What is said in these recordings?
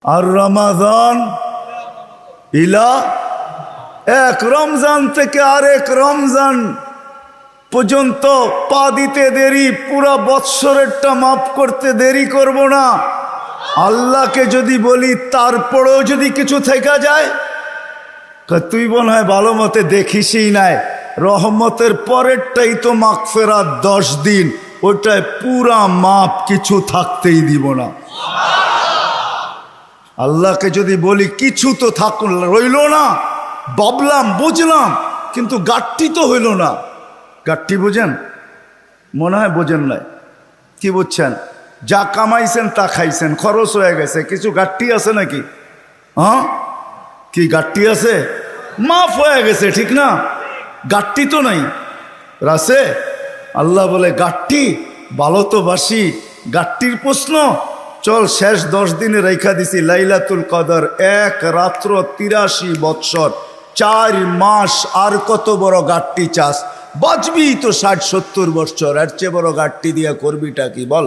আর রমাদান ইলা এক রমজান থেকে আরেক রমজান পর্যন্ত পা দিতে দেরি, পুরা বৎসরেরটা মাফ করতে দেরি করব না। আল্লাহকে যদি বলি তারপরেও যদি কিছু থেকে যায়, তুই মনে হয় ভালো মতে দেখিসই নাই, রহমতের পরেরটাই তো মাগফিরাত 10 দিন, ওটায় পুরা মাপ, কিছু থাকতেই দিব না। আল্লাহকে যদি বলি কিছু তো থাকুন রইল না, ভাবলাম বুঝলাম, কিন্তু গাঠটি তো হইল না। গাঠটি বোঝেন? মনে হয় বোঝেন নাই। কি বুঝছেন? যা কামাইছেন তা খাইছেন, খরচ হয়ে গেছে, কিছু গাঠটি আছে নাকি? হ্যাঁ, কি গাঠটি আছে? মাফ হয়ে গেছে, ঠিক না? গাঠটি তো নাই রাসে। আল্লাহ বলে গাঠটি ভালো তো বাসি, গাঠটির প্রশ্ন চল শেষ 10 দিনে রেখা দিছি লাইলাতুল কদর, এক রাত্র 83 বৎসর 4 মাস, আর কত বড় গাঠটি চাস? বাঁচবি তো 60-70 বৎসর, এর চেয়ে বড় গাঠটি দিয়া করবিটা কি বল?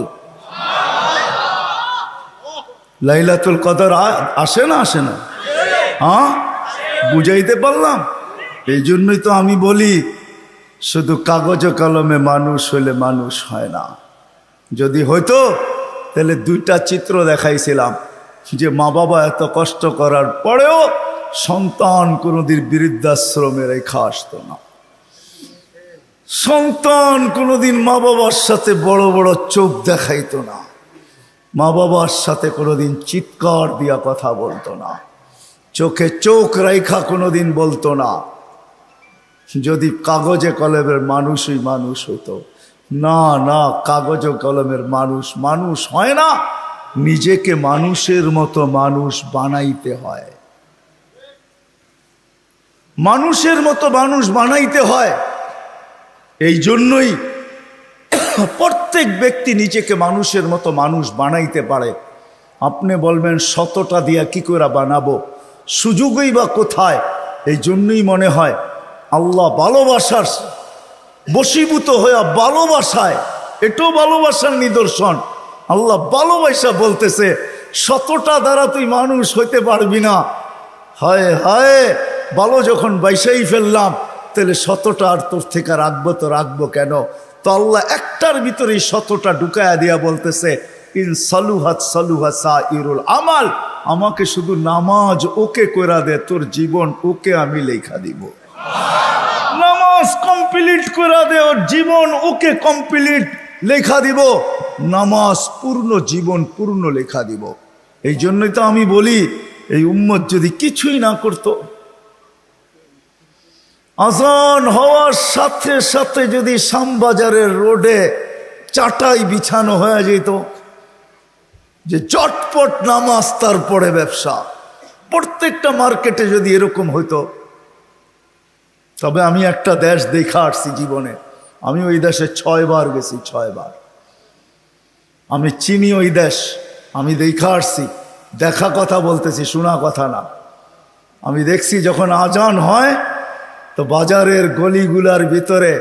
লাইলাতুল কদর আসে না? আসে না? হ্যাঁ, বুঝাইতে পারলাম? এই জন্যই তো আমি বলি শুধু কাগজ কলমে মানুষ হইলে মানুষ হয় না। যদি হইতো তাহলে 2টা চিত্র দেখাইছিলাম, যে মা বাবা এত কষ্ট করার পরেও সন্তান কোনোদিন বৃদ্ধাশ্রমে রেখা আসতো না। সন্তান কোনোদিন মা বাবার সাথে বড় বড় চোখ দেখাইতো না, মা বাবার সাথে কোনোদিন চিৎকার দিয়া কথা বলতো না, চোখে চোখ রেখা কোনোদিন বলতো না। যদি কাগজে কলমের মানুষই মানুষ হতো। না না, কাগজ কলমের মানুষ মানুষ হয় না, নিজেকে মানুষের মতো মানুষ বানাইতে হয়। মানুষের মতো মানুষ বানাইতে হয়। এই জন্যই প্রত্যেক ব্যক্তি নিজেকে মানুষের মতো মানুষ বানাইতে পারে। আপনি বলবেন 100টা দিয়া কি করে বানাবো, সুযোগই বা কোথায়? এই জন্যই মনে হয় আল্লাহ ভালোবাসার বশীভূত হয়ে ভালোবাসায়, এটাও ভালোবাসার নিদর্শন। আল্লাহ ভালোবাসা বলতেছে 100টা দ্বারা তুই মানুষ হইতে পারবি না। হায় হায়, ভালো যখন বাইসাই ফেললাম, তাহলে 100টা আর তোর থেকে রাখবো তো রাখবো কেন? তো আল্লাহ একটার ভিতরেই 100টা ঢুকায়া দিয়া বলতেছে ইন সালুহাত সালুহা সাইরুল আমাল, আমাকে শুধু নামাজ ওকে কইরা দে, তোর জীবন ওকে আমি লেখা দিব। নামাজ কমপ্লিট করে দে, ওর জীবন ওকে কমপ্লিট লেখা দিব। নামাজ পূর্ণ, জীবন পূর্ণ লেখা দিব। এই জন্যই তো আমি বলি এই উম্মত যদি কিছুই না করত, আজান হওয়ার সাথে সাথে যদি শ্যামবাজারের রোডে চাটাই বিছানো হয়ে যেত, যে চটপট নামাজ তারপরে ব্যবসা, প্রত্যেকটা মার্কেটে যদি এরকম হইতো। তবে আমি একটা দেশ দেখা আসছি জীবনে, আমি ওই দেশে 6 বার গেছি, 6 বার। আমি চিনি ওই দেশ, আমি দেখা আসছি। দেখা কথা বলতেছি, শোনা কথা না। আমি দেখছি যখন আজান হয় তো বাজারের গলিগুলার ভিতরে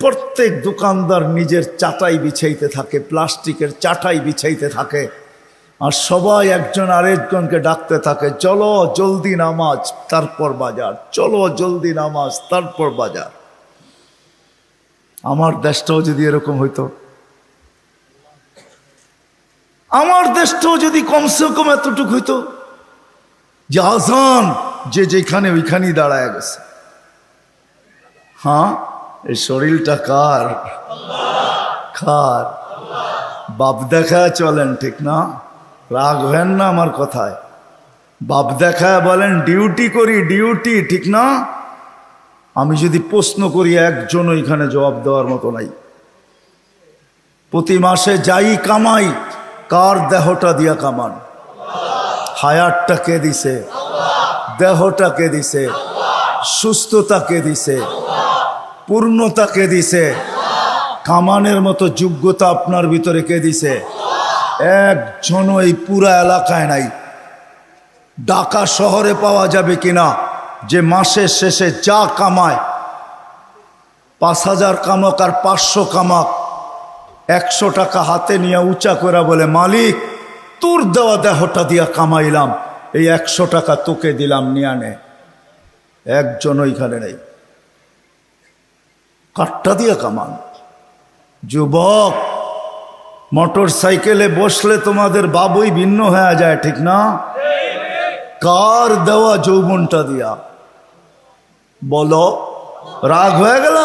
প্রত্যেক দোকানদার নিজের চাটাই বিছাইতে থাকে, প্লাস্টিকের চাটাই বিছাইতে থাকে, আর সবাই একজন আরেকজনকে ডাকতে থাকে, চলো জলদি নামাজ তারপর বাজার, চলো জলদি নামাজ তারপর বাজার। আমার দেশটাও যদি এরকম হইতো, আমার দেশটাও যদি কমসে কম এতটুকু হইতো যে আজান যে যেখানে ওইখানেই দাঁড়ায় গেছে। হ্যাঁ, এই শরীরটা কার? কার? বাপ দেখা চলেন, ঠিক না? রাগ হেন না আমার কথায়। বাপ দেখায় বলেন ডিউটি করি, ডিউটি, ঠিক না? আমি যদি প্রশ্ন করি একজন এখানে জবাব দেওয়ার মতো নাই। প্রতি মাসে যাই কামাই, কার দেহটা দিয়া কামান? হায়াতটা কে দিছে? দেহটা কে দিছে? সুস্থতা কে দিছে? পূর্ণতা কে দিছে? কামানের মতো যোগ্যতা আপনার ভিতরে কে দিছে? একজন এই পুরা এলাকায় নাই। ঢাকা শহরে পাওয়া যাবে কিনা যে মাসের শেষে যা কামায়, 5000 কামাক আর 500 কামাক, 100 টাকা হাতে নিয়ে উঁচা করে বলে মালিক তোর দেওয়া দেহটা দিয়া কামাইলাম, এই 100 টাকা তোকে দিলাম, নিয়ে আনে। একজন ওইখানে নেই। কাঠটা দিয়া কামান। যুবক, মোটর সাইকেলে বসলে তোমাদের বাবুই ভিন্ন হয়ে যায়, ঠিক না? কার দেওয়া যৌবনটা দিয়া? বলো, রাগ হয়ে গেল?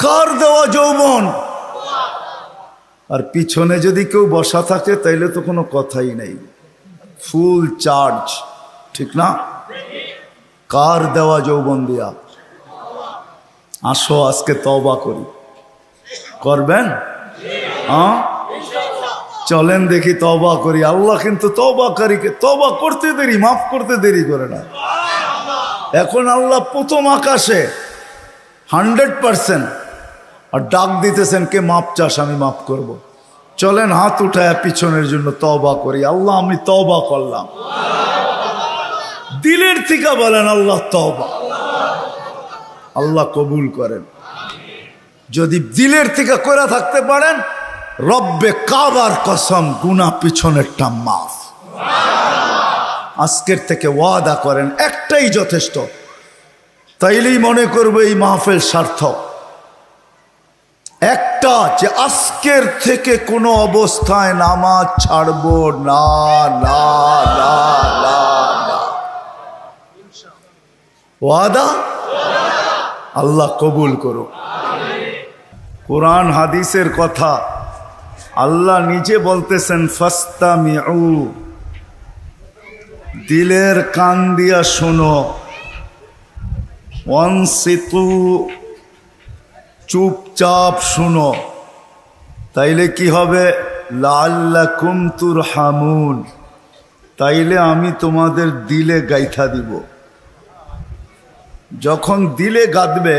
কার দেওয়া যৌবন? আর পিছনে যদি কেউ বসা থাকে তাইলে তো কোনো কথাই নেই, ফুল চার্জ, ঠিক না? কার দেওয়া যৌবন দিয়া? আসো আজকে তওবা করি। করবেন? হ্যাঁ, চলেন দেখি তওবা করি। আল্লাহ কিন্তু তওবাকারীকে তওবা করতে দেরি, মাফ করতে দেরি করে না। এখন আল্লাহ প্রথম আকাশে 100% আর ডাক দিতেছেন, কে মাপ চাস, আমি মাফ করব। চলেন হাত উঠায় পিছনের জন্য তওবা করি। আল্লাহ আমি তওবা করলাম। দিলের থেকে বলেন আল্লাহ তওবা। আল্লাহ কবুল করেন। যদি দিলের থেকে করে থাকতে পারেন, রব্বে কাবার কসম, গুনাহ পিছনেরটা মাফ। আজকের থেকে ওয়াদা করেন, একটাই যথেষ্ট। তাইলেই মনে করবে এই মাহফিল সার্থক। একটা, যে আজকের থেকে কোনো অবস্থায় নামাজ ছাড়বো না, না, না, না, না। ওয়াদা? আল্লাহ কবুল করো। কোরআন হাদিসের কথা আল্লাহ নিজে বলতেছেন, ফাস্তামিউ, দিলের কান দিয়া শোনো, ওয়ানসিতু, চুপচাপ শুনো। তাইলে কি হবে? লাআল্লাকুম তুরহামুন, তাইলে আমি তোমাদের দিলে গাইথা দিব। যখন দিলে গাঁদবে,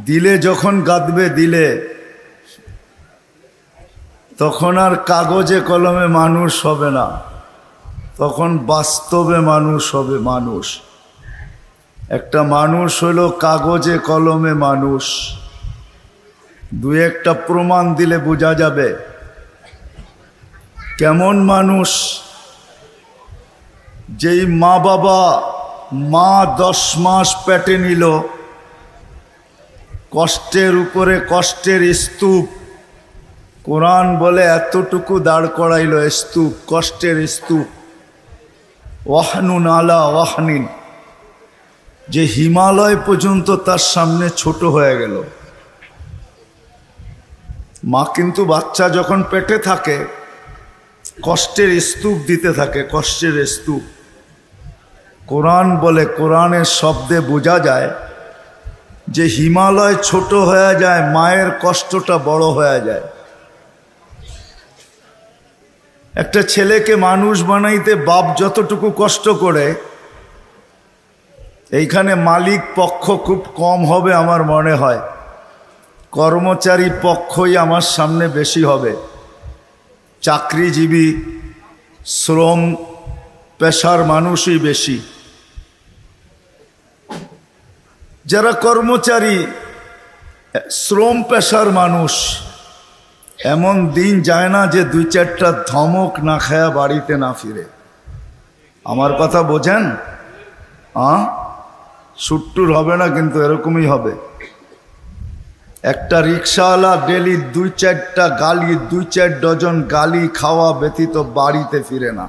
দিলে যখন গাঁদবে দিলে, তখন আর কাগজে কলমে মানুষ হবে না, তখন বাস্তবে মানুষ হবে। মানুষ একটা মানুষ হলো কাগজে কলমে মানুষ। দুই একটা প্রমাণ দিলে বোঝা যাবে কেমন মানুষ। যেই মা বাবা 10 মাস পেটে নিল, কষ্টের উপরে কষ্টের স্তূপ, কোরআন বলে এতটুকু দাঁড় করাইল স্তূপ, কষ্টের স্তূপ। ওয়াহনুন আলা ওয়াহনিন, যে হিমালয় পর্যন্ত তার সামনে ছোট হয়ে গেল। মা কিন্তু বাচ্চা যখন পেটে থাকে কষ্টের স্তূপ দিতে থাকে, কষ্টের স্তূপ। কোরআন বলে, কোরআনের শব্দে বোঝা যায় যে হিমালয় ছোট হয়ে যায়, মায়ের কষ্টটা বড় হয়ে যায়। একটা ছেলেকে মানুষ বানাইতে বাপ যতটুকু কষ্ট করে, এইখানে মালিক পক্ষ খুব কম হবে আমার মনে হয়, কর্মচারী পক্ষই আমার সামনে বেশি হবে। চাকরিজীবী শ্রম পেশার মানুষই বেশি। যারা কর্মচারী শ্রম পেশার মানুষ, এমন দিন যায় না যে 2-4টা ধমক না খায়া বাড়িতে না ফিরে। আমার কথা বোঝেন? সুট্টুর হবে না কিন্তু এরকমই হবে। একটা রিক্সাওয়ালা ডেলি 2-4টা গালি, 2-4 ডজন গালি খাওয়া ব্যতীত বাড়িতে ফিরে না।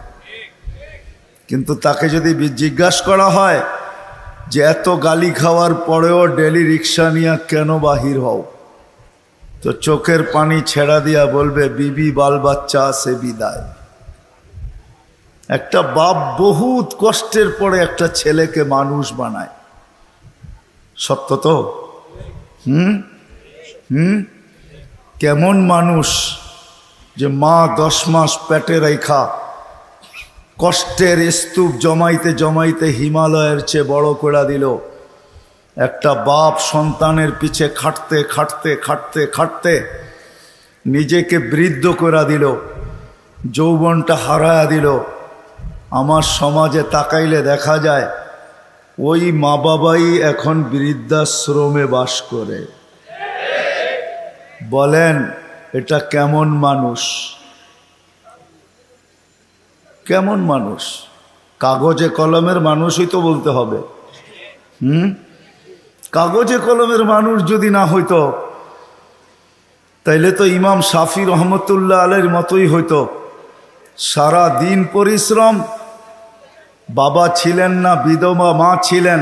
কিন্তু তাকে যদি জিজ্ঞাসা করা হয় যে এত গালি খাওয়ার পরেও ডেলি রিক্সা নিয়ে কেন বাহির হও, তো চোখের পানি ছেড়া দিয়া বলবে, বিবি বাল বাচ্চা আছে বিদায়। একটা বাপ বহুত কষ্টের পরে একটা ছেলেকে মানুষ বানায়। সত্য তো? কেমন মানুষ যে মা 10 মাস পেটে রেখা কষ্টের স্তূপ জমাইতে জমাইতে হিমালয়ের চেয়ে বড় করে দিল। একটা বাপ সন্তানের পিছে খাটতে খাটতে খাটতে খাটতে নিজেকে বৃদ্ধ করে দিল, যৌবনটা হারায়া দিল। আমার সমাজে তাকাইলে দেখা যায় ওই মা বাবাই এখন বৃদ্ধাশ্রমে বাস করে। বলেন এটা কেমন মানুষ? কেমন মানুষ? কাগজে কলমের মানুষই তো বলতে হবে। কাগজে কলমের মানুষ যদি না হইতো তাইলে তো ইমাম শাফি রহমতুল্লাহ আলাইহির মতোই হইতো। সারা দিন পরিশ্রম, বাবা ছিলেন না, বিধবা মা ছিলেন,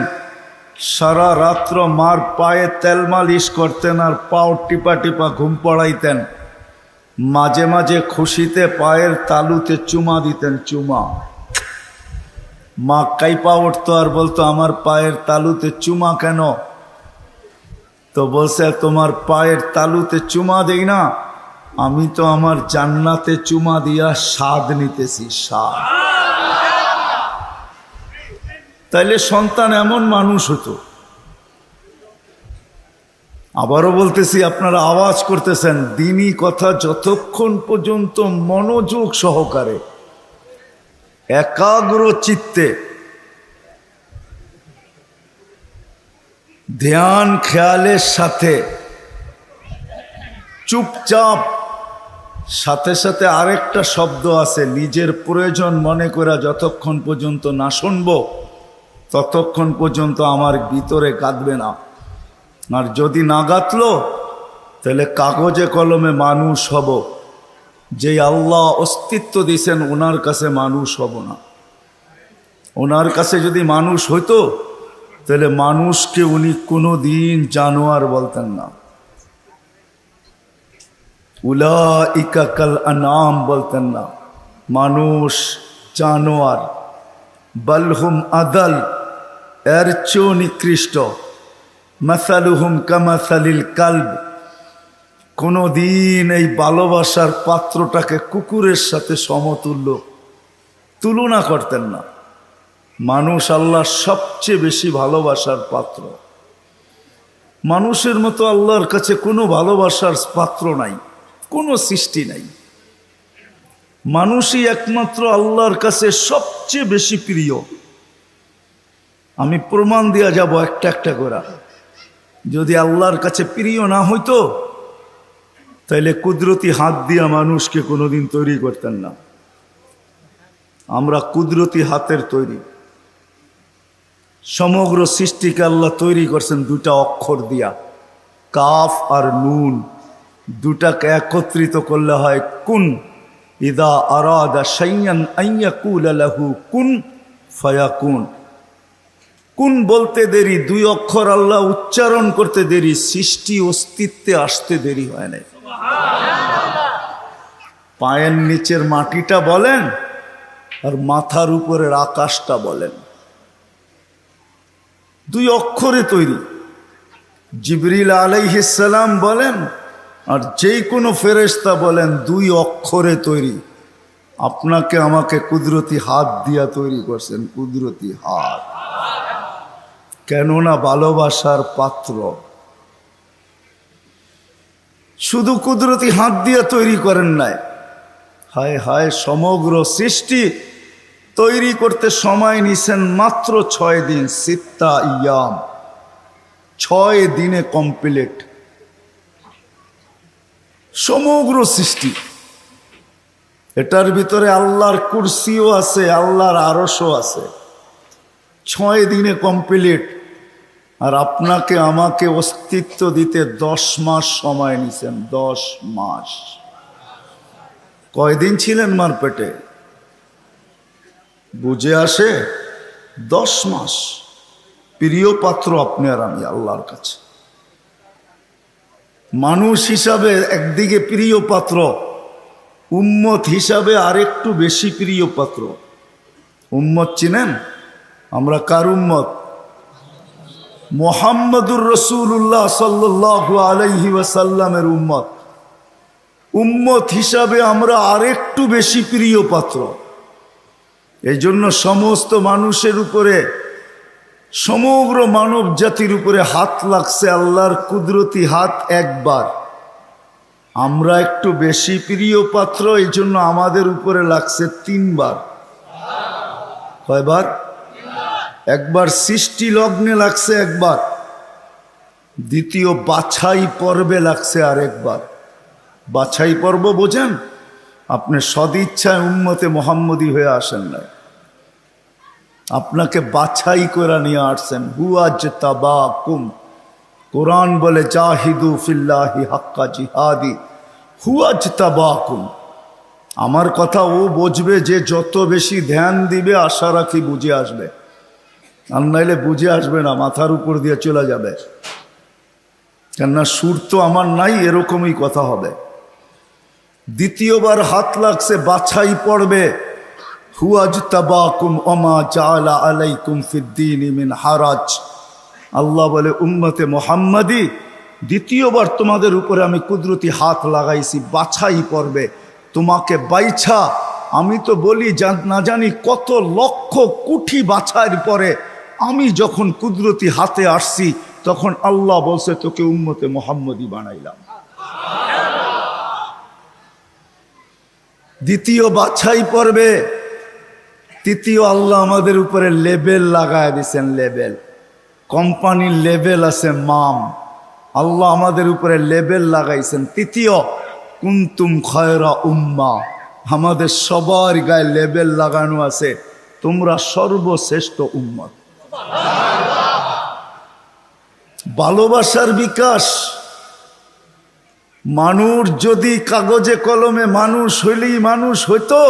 সারা রাত্র মার পায়ে তেল মালিশ করতেন আর পাও টিপা টিপা ঘুম পড়াইতেন। মাঝে মাঝে খুশিতে পায়ের তালুতে চুমা দিতেন, চুমা। মা কাইপা উঠতো আর বলতো, আমার পায়ের তালুতে চুমা কেন? তো বলছে, তোমার পায়ের তালুতে চুমা দেই না, আমি তো আমার জান্নাতে চুমা দিয়া স্বাদ নিতেছি, স্বাদ। তাইলে সন্তান এমন মানুষ হতো। আবারও বলতেছি, আপনারা আওয়াজ করতেছেন, দ্বীনি কথা যতক্ষণ পর্যন্ত মনোযোগ সহকারে একাগ্র চিত্তে ধ্যান খেয়ালের সাথে চুপচাপ, সাথে সাথে আরেকটা শব্দ আছে, নিজের প্রয়োজন মনে করা যতক্ষণ পর্যন্ত না শুনবো ততক্ষণ পর্যন্ত আমার ভিতরে কাঁদবে না। আর যদি না গাতলো তাহলে কাগজে কলমে মানুষ হব, যে আল্লাহ অস্তিত্ব দিয়েছেন ওনার কাছে মানুষ হব না। ওনার কাছে যদি মানুষ হইতো তাহলে মানুষকে উনি কোনো দিন জানোয়ার বলতেন না। উলাইকা কাল আনাম বলতেন না, মানুষ জানোয়ার। বালহুম আদাল, এর চেয়েও নিকৃষ্ট। মাসালুহুম কামাসালিল কালব, কোনো দিন এই ভালোবাসার পাত্রটাকে কুকুরের সাথে সমতুল্য তুলনা করতেন না। মানুষ আল্লাহর সবচেয়ে বেশি ভালোবাসার পাত্র। মানুষের মতো আল্লাহর কাছে কোনো ভালোবাসার পাত্র নাই, কোনো সৃষ্টি নাই। মানুষই একমাত্র আল্লাহর কাছে সবচেয়ে বেশি প্রিয়। আমি প্রমাণ দিয়া যাব একটা একটা করে। যদি আল্লাহর কাছে প্রিয় না হইতো তাইলে কুদরতি হাত দিয়া মানুষকে কোনোদিন তৈরি করতেন না। আমরা কুদরতি হাতের তৈরি। সমগ্র সৃষ্টিকে আল্লাহ তৈরি করছেন দুটা অক্ষর দিয়া, কাফ আর নুন। দুটাকে একত্রিত করলে হয় কুন। ইদা আরাদা শাইয়ান আইয়াকুলা লাহু কুন ফায়াকুন। কুন বলতে দেরি, দুই অক্ষর আল্লাহ উচ্চারণ করতে দেরি, সৃষ্টি অস্তিত্বে আসতে দেরি হয় নাই। পায়ের নিচের মাটিটা বলেন আর মাথার উপরের আকাশটা বলেন, দুই অক্ষরে তৈরি। জিবরিল আলাইহিস সালাম বলেন আর যেই কোনো ফেরেশতা বলেন, দুই অক্ষরে তৈরি। আপনাকে আমাকে কুদরতি হাত দিয়া তৈরি করছেন, কুদরতি হাত। কেননা ভালোবাসার পাত্র। শুধু কুদরতি হাত দিয়া তৈরি করেন নাই, হায় হায়, সমগ্র সৃষ্টি তৈরি করতে সময় নিছেন মাত্র 6 দিন। সিত্তা ইয়াম, 6 দিনে কমপ্লিট সমগ্র সৃষ্টি। এটার ভিতরে আল্লাহর কুরসিও আছে, আল্লাহর আরশও আছে। 6 দিনে কমপ্লিট। আর আপনাকে আমাকে অস্তিত্ব দিতে 10 মাস সময় নিছেন, 10 মাস। কয়দিন ছিলেন মার পেটে? বুঝে আসে? 10 মাস। প্রিয় পাত্র আপনি আর আমি আল্লাহর কাছে। মানুষ হিসাবে একদিকে প্রিয় পাত্র, উম্মত হিসাবে আরেকটু বেশি প্রিয় পাত্র। উম্মত চিনেন? আমরা কার উম্মত? মুহাম্মদুর রাসূলুল্লাহ সাল্লাল্লাহু আলাইহি ওয়াসাল্লামের উম্মত। উম্মত হিসাবে আমরা আরেকটু বেশি প্রিয় পাত্র। এই জন্য সমস্ত মানুষের উপরে, সমগ্র মানব জাতির উপরে হাত লাগছে আল্লাহর কুদরতি হাত একবার। আমরা একটু বেশি প্রিয় পাত্র, এই জন্য আমাদের উপরে লাগছে 3 বার। কয়বার? একবার সৃষ্টি লগ্নে লাগছে একবার, দ্বিতীয় বাছাই পর্বে লাগছে আরেকবার। বাছাই পর্ব বোঝেন? আপনি সদিচ্ছায় উম্মতে মোহাম্মদী হয়ে আসেন নাই, আপনাকে বাছাই করে নিয়ে আসছেন। হুয়াজতাবাকুম, কোরআন বলে জাহিদু ফিল্লাহি হাক্কা জিহাদি, হুয়াজতাবাকুম। আমার কথা ও বুঝবে যে যত বেশি ধ্যান দিবে, আশা রাখি বুঝে আসবে, আর নাইলে বুঝে আসবে না, মাথার উপর দিয়ে চলে যাবে। কেননা সুর তো আমার নাই, এরকমই কথা হবে। দ্বিতীয়বার হাত লাগছে, বাছাই পড়বে। হুয়াজতাবাকুম ওমা জাআলা আলাইকুম ফিদ্দীনি মিন হারাজ। আল্লাহ বলে উম্মতে মুহাম্মাদি, দ্বিতীয়বার তোমাদের উপরে আমি কুদরতি হাত লাগাইছি, বাছাই পড়বে। তোমাকে বাইছা, আমি তো বলি না জানি কত লক্ষ কোটি বাছাইয়ের পরে আমি যখন কুদরতি হাতে আসছি, তখন আল্লাহ বলছে তোকে উম্মতে মুহাম্মাদি বানাইলাম। দ্বিতীয় বাছাই পড়বে। তৃতীয়, আল্লাহ আমাদের উপরে লেবেল লাগায় দিছেন, লেবেল। কোম্পানির লেবেল আছে মাম, আল্লাহ আমাদের উপরে লেবেল লাগাইছেন। তৃতীয়, কুনতুম খয়রা উম্মা, আমাদের সবার গায়ে লেবেল লাগানো আছে, তোমরা সর্বশ্রেষ্ঠ উম্মত। ভালোবাসার বিকাশ। মানুষ যদি কাগজে কলমে মানুষ হইলেই মানুষ হইতো,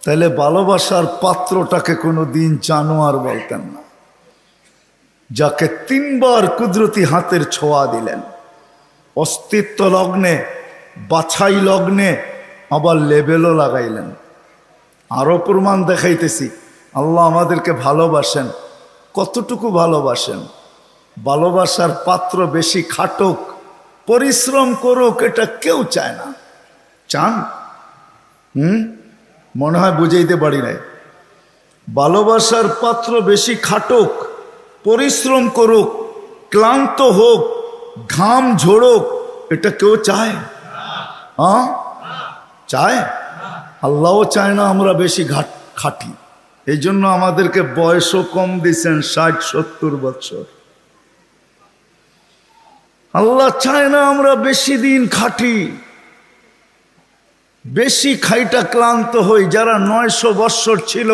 তাহলে ভালোবাসার পাত্রটাকে কোনো দিন জানোয়ার বলতেন না, যাকে তিনবার কুদরতি হাতের ছোঁয়া দিলেন, অস্তিত্ব লগ্নে, বাছাই লগ্নে, আবার লেবেলও লাগাইলেন। আরো প্রমাণ দেখাইতেছি, আল্লাহ আমাদেরকে ভালোবাসেন। কতটুকু ভালোবাসেন? ভালোবাসার পাত্র বেশি খাটুক, পরিশ্রম করুক, এটা কেউ চায় না। চান? মনে হয় বুঝাইতে পারি নাই। ভালোবাসার পাত্র বেশি খাটুক, পরিশ্রম করুক, ক্লান্ত হোক, ঘাম ঝোড়ুক, এটা কেউ চায়? চায়? আল্লাহও চায় না আমরা বেশি খাটি। এই জন্য আমাদেরকে বয়সও কম দিচ্ছেন, 60-70 বছর। আল্লাহ চায় না আমরা বেশি দিন খাটি, বেশি খাইটা ক্লান্ত হই। যারা 900 বৎসর ছিল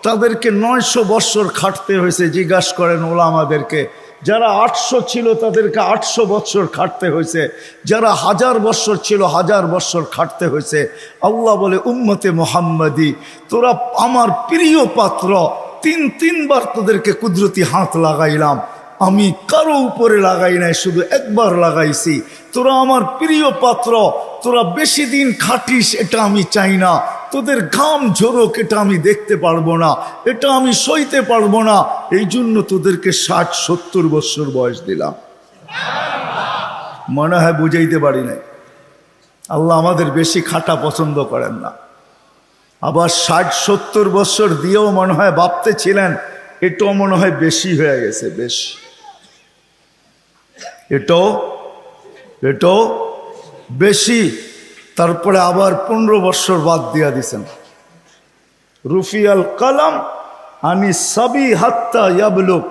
তাদেরকে 900 বৎসর খাটতে হয়েছে, জিজ্ঞাসা করেন ওলামাদেরকে। যারা 800 ছিল তাদেরকে 800 বৎসর খাটতে হয়েছে, যারা 1000 বৎসর ছিল 1000 বৎসর খাটতে হয়েছে। আল্লাহ বলে উম্মতে মুহাম্মাদি, তোরা আমার প্রিয় পাত্র, তিনবার তোদেরকে কুদরতি হাত লাগাইলাম, আমি কারো উপরে লাগাই নাই, শুধু একবার লাগাইছি। তোরা আমার প্রিয় পাত্র, তোরা বেশি দিন খাটিস এটা আমি চাই না, তোদের ঘাম ঝরুক এটা আমি দেখতে পারবো না, এটা আমি সইতে পারবো না। এই জন্য তোদেরকে 60-70 বছর বয়স দিলাম। মনে হয় বুঝাইতে পারি নাই। আল্লাহ আমাদের বেশি খাটা পছন্দ করেন না। আবার 60-70 বছর দিয়েও মনে হয় ভাবতে ছিলেন এটাও মনে হয় বেশি হয়ে গেছে, বেশি, এটাও বেশি। তারপরে আবার 15 বছর বাদ দিয়া দিছেন। রুফিয়াল কালাম আনি সাবি হাত্তা ইয়াবলুগ,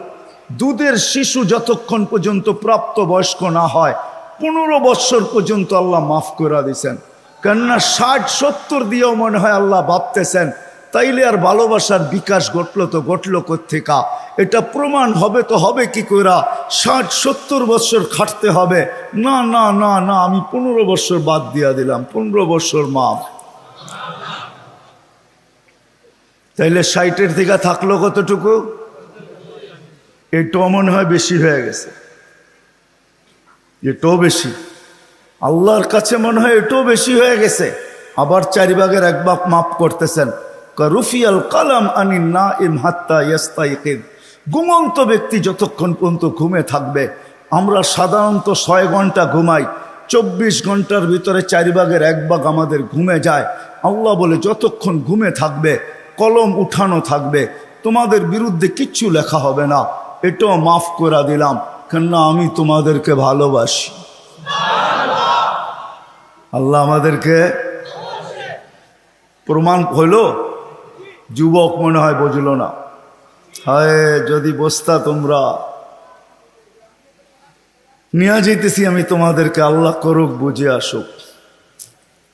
দুধের শিশু যতক্ষণ পর্যন্ত প্রাপ্ত বয়স্ক না হয় 15 বছর পর্যন্ত আল্লাহ মাফ করে দিছেন। কেননা 60-70 দিয়েও মনে হয় আল্লাহ ভাবতেছেন তাইলে আর ভালোবাসার বিকাশ ঘটলো তো ঘটলো কোত্থেকা? এটা প্রমাণ হবে তো হবে কি কইরা? 60-70 বছর খাটতে হবে না, না না না, আমি 15 বছর বাদ দিয়া দিলাম, 15 বছর মাফ। তাইলে 60-এর থেকে থাকলো কতটুকু? এটাও মনে হয় বেশি হয়ে গেছে, এটাও বেশি। আল্লাহর কাছে মনে হয় এটাও বেশি হয়ে গেছে। আবার 4 ভাগের 1 ভাগ মাফ করতেছেন। রুফিয়াল কালাম আনি নাইম হাত্তা ইয়াস্তাইকিদ, ঘুমন্ত ব্যক্তি যতক্ষণ পর্যন্ত ঘুমে থাকবে। আমরা সাধারণত 6 ঘন্টা ঘুমাই, 24 ঘন্টার ভিতরে 4 ভাগের 1 ভাগ আমাদের ঘুমে যায়। আল্লাহ বলে যতক্ষণ ঘুমে থাকবে কলম উঠানো থাকবে, তোমাদের বিরুদ্ধে কিচ্ছু লেখা হবে না, এটাও মাফ করে দিলাম, কেননা আমি তোমাদেরকে ভালোবাসি। আল্লাহ আমাদেরকে প্রমাণ হইল। যুবক মনে হয় বুঝলো না। হায় যদি বসতা তোমরা, নিয়ে যেতেছি আমি তোমাদেরকে, আল্লাহ করুক বুঝে আসুক।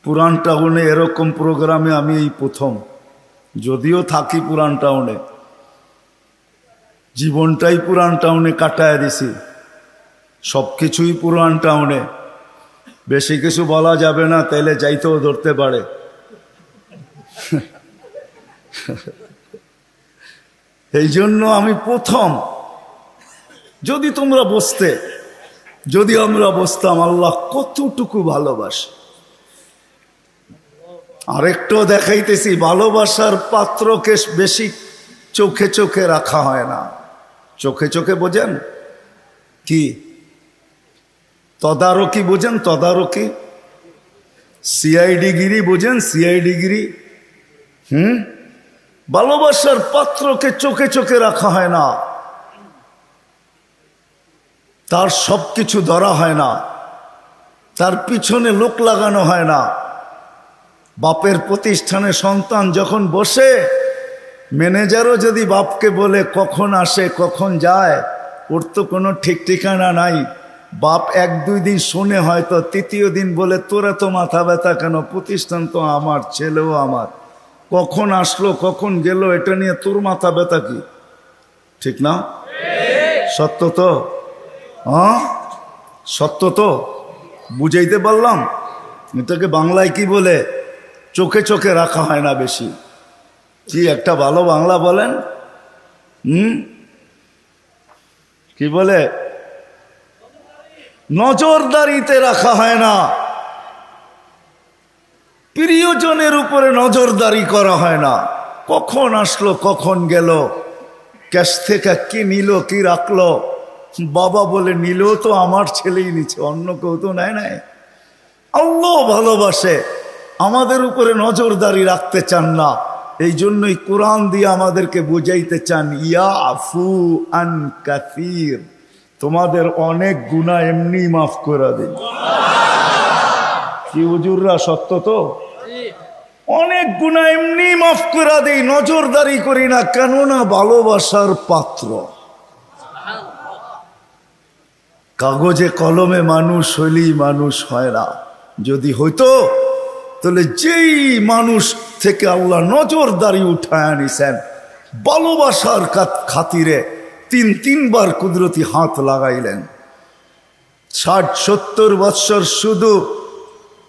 পুরান টাউনে এরকম প্রোগ্রামে আমি এই প্রথম, যদিও থাকি পুরান টাউনে, জীবনটাই পুরান টাউনে কাটায় দিছি, সব কিছুই পুরান টাউনে। বেশি কিছু বলা যাবে না, তাইলে যাইতেও ধরতে পারে। এই জন্য আমি প্রথম। যদি তোমরা বসতে, যদি আমরা বসতাম, আল্লাহ কতটুকু ভালোবাসে। আরেকটাও দেখাইতেছি, ভালোবাসার পাত্রকে বেশি চোখে চোখে রাখা হয় না। চোখে চোখে বোঝেন কি? তদারকি বোঝেন? তদারকি, সিআইডিগিরি বোঝেন? সিআইডিগিরি। ভালোবাসার পাত্রকে চোখে চোখে রাখা হয় না, তার সব কিছু ধরা হয় না, তার পিছনে লোক লাগানো হয় না। বাপের প্রতিষ্ঠানে সন্তান যখন বসে, ম্যানেজারও যদি বাপকে বলে কখন আসে কখন যায়, ওর তো কোনো ঠিক ঠিকানা নাই। বাপ 1-2 দিন শুনে, হয়তো তৃতীয় দিন বলে তোরা তো মাথা ব্যথা কেন, প্রতিষ্ঠান তো আমার, ছেলেও আমার, কখন আসলো কখন গেল এটা নিয়ে তোর মাথা ব্যথা কি? ঠিক না? সত্য তো? হ্যাঁ সত্য তো? বুঝাইতে পারলাম? এটাকে বাংলায় কি বলে? চোখে চোখে রাখা হয় না বেশি। কি একটা ভালো বাংলা বলেন? কি বলে? নজরদারিতে রাখা হয় না, প্রিয়জনের উপরে নজরদারি করা হয় না। কখন আসলো কখন গেল, ক্যাশ থেকে কি নিল কি রাখলো, বাবা বলে নিল তো আমার ছেলেই নিচ্ছে, অন্য কেউ তো নেয় নাই। আল্লাহ ভালোবাসে, আমাদের উপরে নজরদারি রাখতে চান না। এই জন্যই কোরআন দিয়ে আমাদেরকে বুঝাইতে চান, ইয়াফু আন কাসীর, তোমাদের অনেক গুনাহ এমনি মাফ করে দিন। কি হুজুররা, সত্য তো? অনেক গুনাহ এমনি মাফ করে দেই, নজরদারি করি না, কেননা ভালোবাসার পাত্র। কাগজে কলমে মানুষ হইলেই মানুষ হয় না। যদি হইতো তাহলে যেই মানুষ থেকে আল্লাহ নজরদারি উঠায় আনিছেন, ভালোবাসার খাতিরে 3-3 বার কুদরতি হাত লাগাইলেন। 60-70 বৎসর শুধু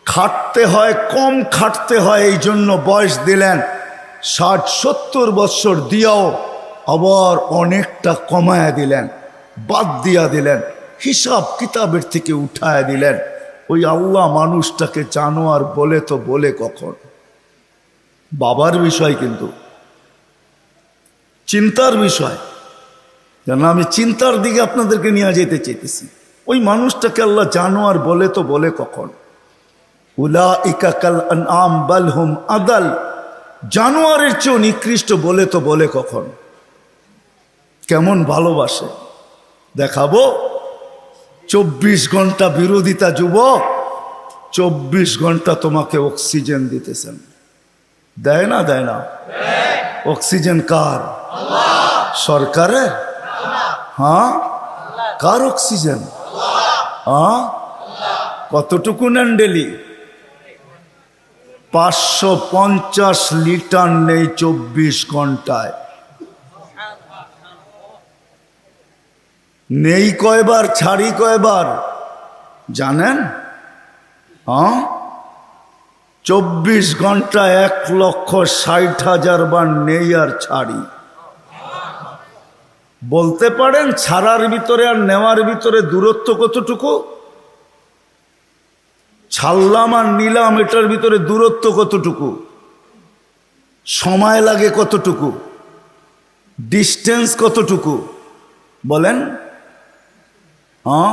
খাটতে হয়, কম খাটতে হয়, এই জন্য বয়স দিলেন। 60-70 বৎসর দিয়াও আবার অনেকটা কমায়া দিলেন, বাদ দিয়া দিলেন, হিসাব কিতাবের থেকে উঠায়া দিলেন। ওই আল্লাহ মানুষটাকে জানোয়ার বলে তো বলে কখন? বাবার বিষয়, কিন্তু চিন্তার বিষয়। কেন আমি চিন্তার দিকে আপনাদেরকে নিয়ে যেতে চাইতেছি। ওই মানুষটাকে আল্লাহ জানোয়ার বলে তো বলে কখন? উলাইকা কাল আনআম বাল হুম আদাল, জানোয়ারের চেয়েও নিকৃষ্ট বলে তো বলে কখন? কেমন ভালোবাসে দেখাবো। 24 ঘন্টা বিরোধিতা যুবক, 24 ঘন্টা তোমাকে অক্সিজেন দিতেছেন। দেয় না? দেয় না? অক্সিজেন কার? সরকারের? হ্যাঁ, কার অক্সিজেন? হ্যাঁ, কতটুকু নেন ডেলি? 550 লিটার নেই 24 ঘন্টায়। নেই কয়বার, ছাড়ি কয়বার জানেন? হ্যাঁ, 24 ঘন্টা 1,60,000 বার নেই আর ছাড়ি। বলতে পারেন ছাড়ার ভিতরে আর নেওয়ার ভিতরে দূরত্ব কতটুকু? ছাড়লাম আর নিলাম, এটার ভিতরে দূরত্ব কতটুকু? সময় লাগে কতটুকু? ডিস্টেন্স কতটুকু? বলেন। হ্যাঁ,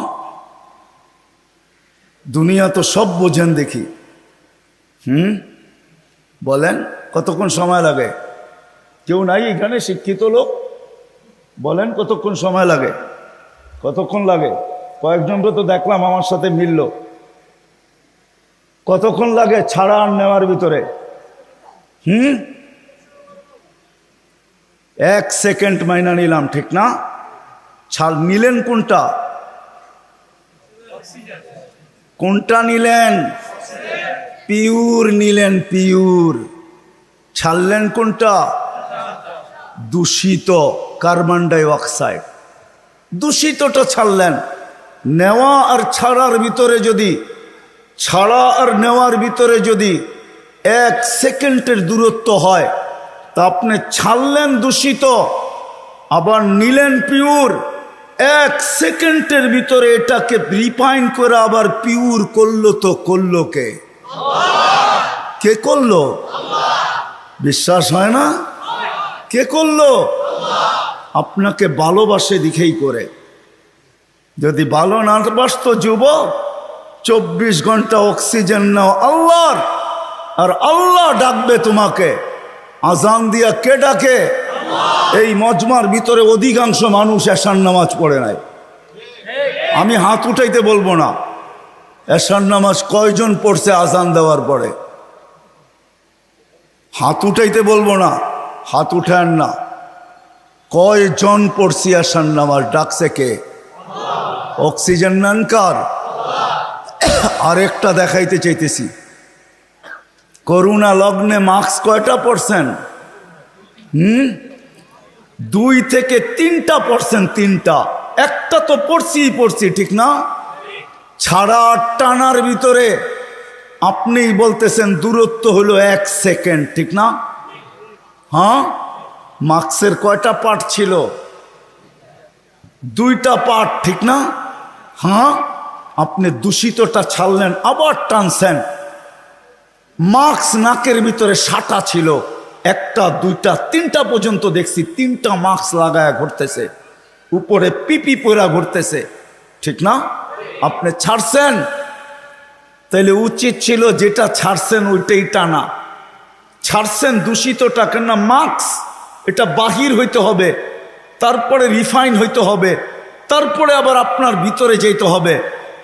দুনিয়া তো সব বোঝেন দেখি। বলেন কতক্ষণ সময় লাগে? কেউ নাই এখানে শিক্ষিত লোক? বলেন কতক্ষণ সময় লাগে? কতক্ষণ লাগে? কয়েকজনকে তো দেখলাম আমার সাথে মিলল। কতক্ষণ লাগে ছাড়া আর নেওয়ার ভিতরে? 1 সেকেন্ড মাইনা নিলাম, ঠিক না? ছাড় নিলেন কোনটা? কোনটা নিলেন? পিওর নিলেন, পিওর। ছাড়লেন কোনটা? দূষিত কার্বন ডাই অক্সাইড, দূষিতটা ছাড়লেন। নেওয়া আর ছাড়ার ভিতরে যদি, ছাড়া আর নেওয়ার ভিতরে যদি 1 সেকেন্ডের দূরত্ব হয়, তা আপনি ছাড়লেন দূষিত, আবার নিলেন পিওর। 1 সেকেন্ডের ভিতরে এটাকে রিফাইন করে আবার পিওর করলো, তো করলো কে? কে করলো? বিশ্বাস হয় না? কে করলো? আপনাকে ভালোবাসে দিকেই করে। যদি ভালো না বাসতো যুবক, 24 ঘন্টা অক্সিজেন নাও আল্লাহর, আর আল্লাহ ডাকবে তোমাকে। আজান দিয়া কে ডাকে? এই মজমার ভিতরে অধিকাংশ মানুষ এশার নামাজ পড়ে নাই। আমি হাত উঠাইতে বলবো না, এশার নামাজ কয়জন পড়ছে আজান দেওয়ার পরে? হাত উঠাইতে বলবো না, হাত উঠান না। কয়জন পড়ছি এশার নামাজ? ডাকছে কে? অক্সিজেন নেন কার? আরেকটা দেখাইতে চাইতেছি, করোনা লগ্নে মাস্ক কয়টা পড়ছেন? 2 থেকে 3টা পড়ছেন, 3টা। একটা তো পড়ছি, ঠিক না? ছাড়া টানার ভিতরে আপনিই বলতেছেন দূরত্ব হলো 1 সেকেন্ড, ঠিক না? হ্যাঁ, মাস্কের কয়টা পার্ট ছিল? 2টা পার্ট, ঠিক না? হ্যাঁ, আপনি দূষিতটা ছাড়লেন, আবার টানছেন। মাস্ক নাকের ভিতরে 6টা ছিল, 1টা 2টা 3টা পর্যন্ত দেখছি, 3টা মাস্ক লাগায়া ঘুরতেছে, উপরে পিপি পরা ঘুরতেছে, ঠিক না? আপনি ছাড়ছেন, তাইলে উচিত ছিল যেটা ছাড়ছেন ওইটাই টানা। ছাড়ছেন দূষিতটা, কেন? মাস্ক এটা বাহির হইতে হবে, তারপরে রিফাইন হইতে হবে, তারপরে আবার আপনার ভিতরে যেতে হবে।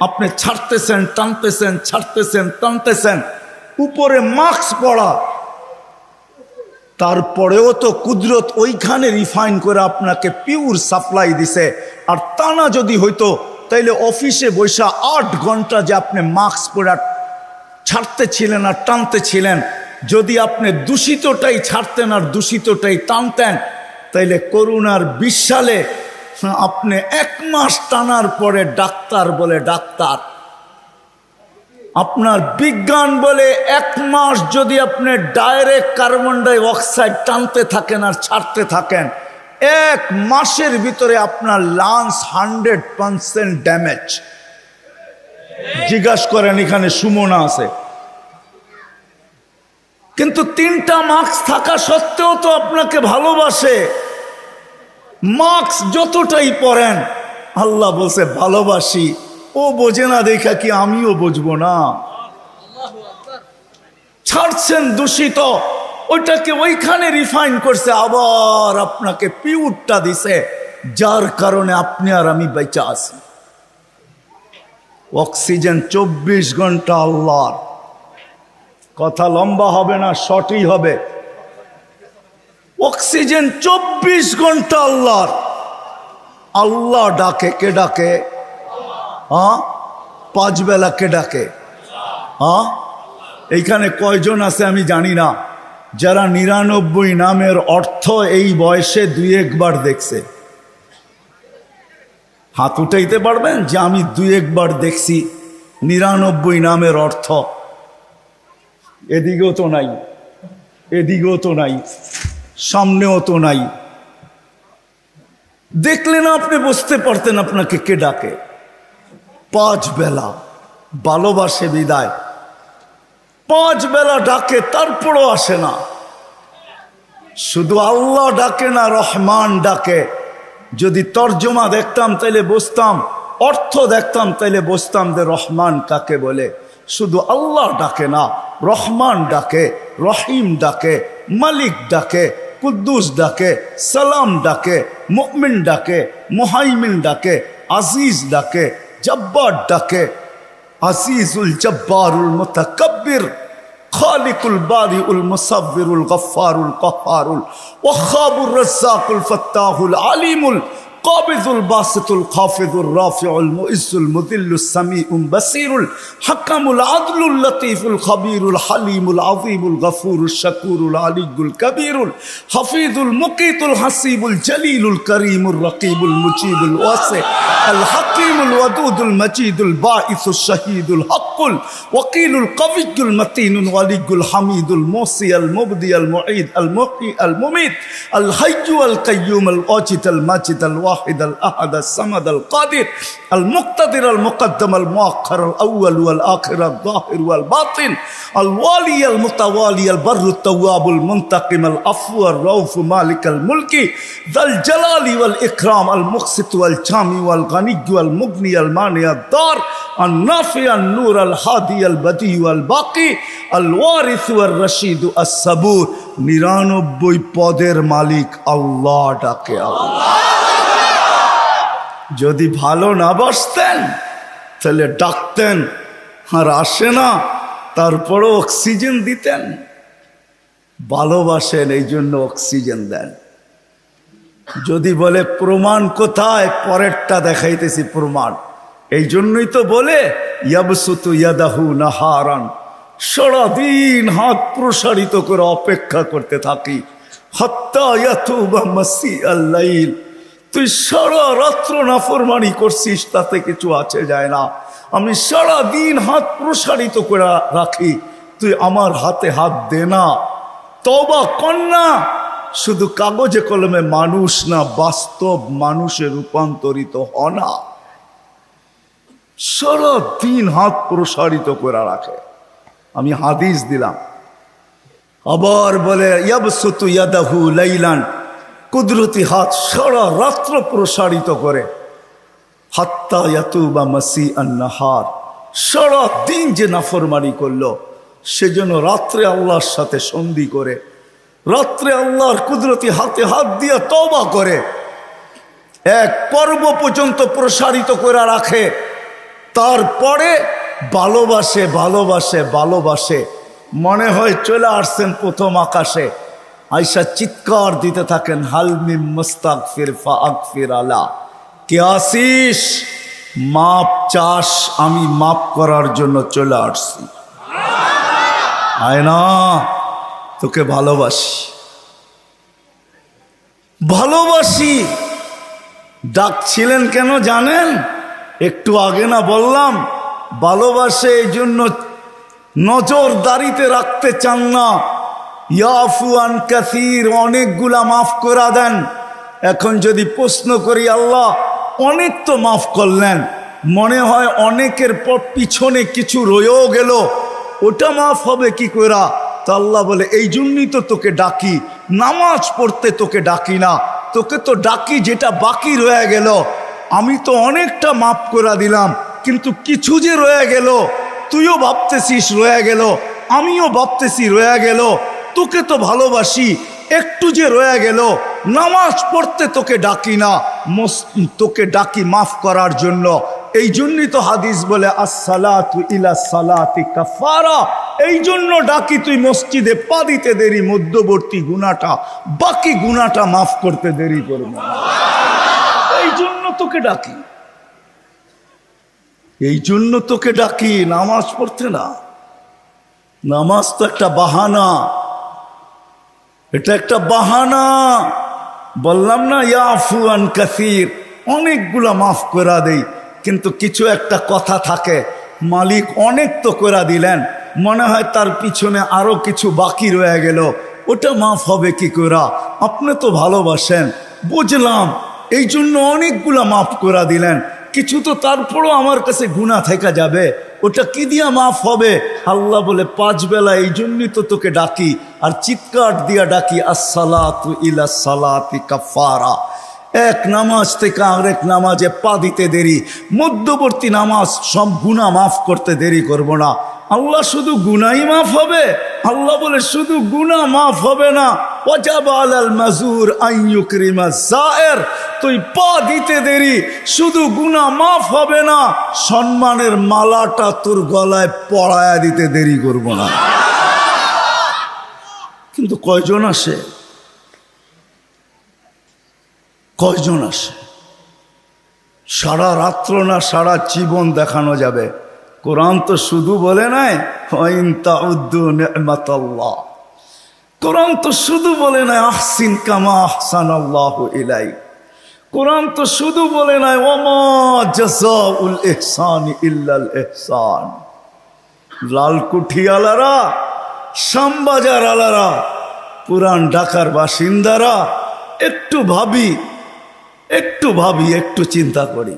আপনি ছাড়তেছেন, টানতেছেন, ছাড়তেছেন, টানতেছেন, উপরে মাস্ক পড়া, তারপরেও তো কুদরত ওইখানে রিফাইন করে আপনাকে পিওর সাপ্লাই দিছে। আর টানা যদি হইতো, তাইলে অফিসে বৈশা 8 ঘন্টা যে আপনি মাস্ক পরে ছাড়তেছিলেন আর টানতেছিলেন, যদি আপনি দূষিতটাই ছাড়তেন আর দূষিতটাই টানতেন, তাইলে করোনার 20 সালে আপনি 1 মাস টানার পরে ডাক্তার বলে ডাক্তার, আপনার বিজ্ঞান বলে 1 মাস যদি আপনি ডাইরেক্ট কার্বন ডাই অক্সাইড টানতে থাকেন আর ছাড়তে থাকেন, 1 মাসের ভিতরে আপনার লাংস 100% ড্যামেজ। জিজ্ঞাসা করেন, এখানে সুমনা আছে, কিন্তু 3টা মাস্ক থাকা সত্ত্বেও তো আপনাকে ভালোবাসে। মাস্ক যতটাই পরেন, আল্লাহ বলছে ভালোবাসি। ও বোঝে না দেখা কি আমিও বুঝবো না? ছাড়ছেন দূষিত, ওইটাকে ওইখানে রিফাইন করছে, আবার আপনাকে পিওরটা দিছে, যার কারণে আপনি আর আমি বেঁচে আছি। অক্সিজেন 24 ঘন্টা আল্লাহর। কথা লম্বা হবে না, শর্টই হবে। অক্সিজেন 24 ঘন্টা আল্লাহর। আল্লাহ ডাকে, কে ডাকে? 5 বেলা কে ডাকে? এইখানে কয়জন আছে আমি জানি না, যারা 99 নামের অর্থ এই বয়সে 2-1 বার দেখছে? হাত উঠাইতে পারবেন যে আমি 2-1 বার দেখছি 99 নামের অর্থ? এদিকেও তো নাই, এদিকেও তো নাই, সামনেও তো নাই। দেখলে না আপনি বুঝতে পারতেন আপনাকে কে ডাকে। 5 বেলা ভালোবাসে বিদায়, 5 বেলা ডাকে, তারপরও আসে না। শুধু আল্লাহ ডাকে না, রহমান ডাকে। যদি তর্জমা দেখতাম তাইলে বুঝতাম, অর্থ দেখতাম তাইলে বুঝতাম যে রহমান কাকে বলে। শুধু আল্লাহ ডাকে না, রহমান ডাকে, রহিম ডাকে, মালিক ডাকে, কুদ্দুস ডাকে, সালাম ডাকে, মুমিন ডাকে, মুহাইমিন ডাকে, আজিজ ডাকে, জব্বার ডাকে। আজিজুল জব্বারুল মুতাকাব্বির, খালিকুল বারিউল মুসাব্বিরুল গফফারুল কহ্হারুল ওয়াহাবুর রাজ্জাকুল ফাত্তাহুল আলিমুল কাবিজুল বাসিতুল খাফিজুর রাফিউল মুইজ্জুল মুযিল্লুস সামিউল বাসীরুল হাকামুল আদলুল লতীফুল খবীরুল হালিমুল আযীমুল গফুরুশ শাকুরুল আলিয়্যুল কবীরুল হাফিজুল মুকীতুল হাসিবুল জলিলুল করিমুর রকিবুল মুজিবুল ওয়াসি আল হাকীমুল ওয়াদুদুল মজিদুল বাঈসুশ শাহীদুল হকুল ওয়াকিলুল কবিয়্যুল মতিনুল ওয়ালিয়্যুল হামিদুল মুসি আল মুবদি আল মুঈদ আল মুহয়ি আল মুমীত আল হাইয়্যু আল কাইয়্যুম আল ওয়াজিদ আল মাজিদ আল ওয়াহিদ আল আহাদ আল সামাদ আল কাদির আল মুক্তাদির আল মুকদ্দম আল মুআখ্খার আল আউয়াল ওয়াল আখির আল যাহির ওয়াল বাতিন আল ওয়ালি আল মুতাওয়ালি আল বাররু তাওয়াবুল মুনতাকিম আল আফু আর রাউফ মালিক আল মুলকি যাল জালালি ওয়াল ইকরাম আল মুকসিত ওয়াল জামি ওয়াল গনি ওয়াল মুগনি আল মানি আল দার আল নাফি আল নূর আল হাদি আল বদি ওয়াল বাকি আল ওয়ারিস ওয়াল রশিদ আস সাবুর। 99 পদের মালিক আল্লাহ ডাকে আল্লাহ। যদি ভালো না বাসতেন তাহলে ডাকতেন আর আসে না, তারপরও অক্সিজেন দিতেন। ভালোবাসেন এই জন্য অক্সিজেন দেন। যদি বলে প্রমাণ কোথায়, পরেরটা দেখাইতেছি প্রমাণ। এই জন্যই তো বলে ইয়াবসুতু ইয়াদাহু নাহারান, সারাদিন হাত প্রসারিত করে অপেক্ষা করতে থাকি। হাত্তা ইয়াতুবা মাসিআল লাইল, তুই সারা রাত্র নাফরমানি করছিস, তাতে কিছু আছে যায় না। আমি সারা দিন হাত প্রসারিত করে রাখি, তুই আমার হাতে হাত দে না, তওবা কর না। শুধু কাগজে কলমে মানুষ না, বাস্তব মানুষে রূপান্তরিত হ না। সারা দিন হাত প্রসারিত করে রাখে। আমি হাদিস দিলাম। আবার বলে ইয়াবসুতু ইয়াদাহু লাইলান, কুদরতি হাত সারা রাত্র প্রসারিত করে। হাত্তা ইয়াতুবা মাসিআন নাহার, সারা দিন যে নাফরমানি করলো সেজন্য রাত্রে আল্লাহর সাথে সন্ধি করে, রাত্রে আল্লাহর কুদরতি হাতে হাত দিয়ে তওবা করে, এক পর্ব পর্যন্ত প্রসারিত করে রাখে। তারপরে ভালোবাসে ভালোবাসে ভালোবাসে, মনে হয় চলে আসছেন প্রথম আকাশে। আয়সা চিৎকার দিতে থাকেন, হাল মিন মুস্তাগফির ফাগফির আলা, কে আসিস মাপ চাস, আমি মাপ করার জন্য চলে আসছি। আয় না, তোকে ভালোবাসি ভালোবাসি। ডাকছিলেন কেন জানেন? একটু আগে না বললাম, ভালোবাসে এই জন্য নজরদারিতে রাখতে চান না। ইয়াফু আন কাসীর, অনেকগুলা মাফ করে দেন। এখন যদি প্রশ্ন করি, আল্লাহ অনেক তো মাফ করলেন, মনে হয় অনেকের পর পিছনে কিছু রয়েও গেল, ওটা মাফ হবে কি করে? তো আল্লাহ বলে এই জন্যই তো তোকে ডাকি, নামাজ পড়তে তোকে ডাকি না, তোকে তো ডাকি যেটা বাকি রয়ে গেল। আমি তো অনেকটা মাফ করে দিলাম, কিন্তু কিছু যে রয়ে গেল, তুইও ভাবতেছিস রয়ে গেল, আমিও ভাবতেছি রয়ে গেল। তোকে তো ভালোবাসি, একটু যে রয়ে গেল, নামাজ পড়তে তোকে ডাকি না, তোকে ডাকি মাফ করার জন্য। এই জন্যই তো হাদিস বলে আসসালাতু ইলা সালাতি কাফারা, এই জন্য ডাকি তুই মসজিদে পা দিতে দেরি, মধ্যবর্তী গুনাহটা, বাকি গুনাহটা মাফ করতে দেরি করবে, এই জন্য তোকে ডাকি, এই জন্য তোকে ডাকি। নামাজ পড়তে না, নামাজ তো একটা বাহানা, এটা একটা বাহানা। বললাম না ইয়াফু আন কাসীর, অনেকগুলা মাফ করে দেই, কিন্তু কিছু একটা কথা থাকে, মালিক অনেক তো করে দিলেন, মনে হয় তার পিছনে আরো কিছু বাকি রয়ে গেল, ওটা মাফ হবে কি করে? আপনি তো ভালোবাসেন, বুঝলাম, এই জন্য অনেকগুলা মাফ করে দিলেন, কিছু তো তারপরও আমার কাছে গুনাহ থেকে যাবে, ওটা কি দিয়া মাফ হবে? আল্লাহ বলে 5 বেলা এই জন্যই তো তোকে ডাকি, আর চিৎকার দিয়া ডাকি আসসালাতু ইলা সালাতি কাফারা। এক নামাজ থেকে আরেক নামাজে পা দিতে দেরি, মধ্যবর্তী নামাজ সব গুনাহ মাফ করতে দেরি করব না। আল্লাহ শুধু গুনাহই মাফ হবে? আল্লাহ বলে শুধু গুনাহ মাফ হবে না, ওয়াজাবা আলাল মাজুর আন ইউকরিমা যায়ের, তুই পা দিতে দেরি, শুধু গুনাহ মাফ হবে না, সম্মানের মালাটা তোর গলায় পরায়া দিতে দেরি করব না। কিন্তু কয়জন আসে? কয়জন আসে? সারা রাত্র না সারা জীবন দেখানো যাবে। কোরআন তো শুধু বলে নাই ওয়াইন তাউদ্দু নি'মাতাল্লাহ, কোরআন তো শুধু বলে নাই আহসিন কামা আহসানাল্লাহু ইলাইক, কোরআন তো শুধু বলে নাই ওয়ামা জাযাউল ইহসানি ইল্লাল ইহসান। লালকুঠি আলারা, শ্যামবাজার আলারা, পুরান ঢাকার বাসিন্দারা একটু ভাবি, একটু চিন্তা করি।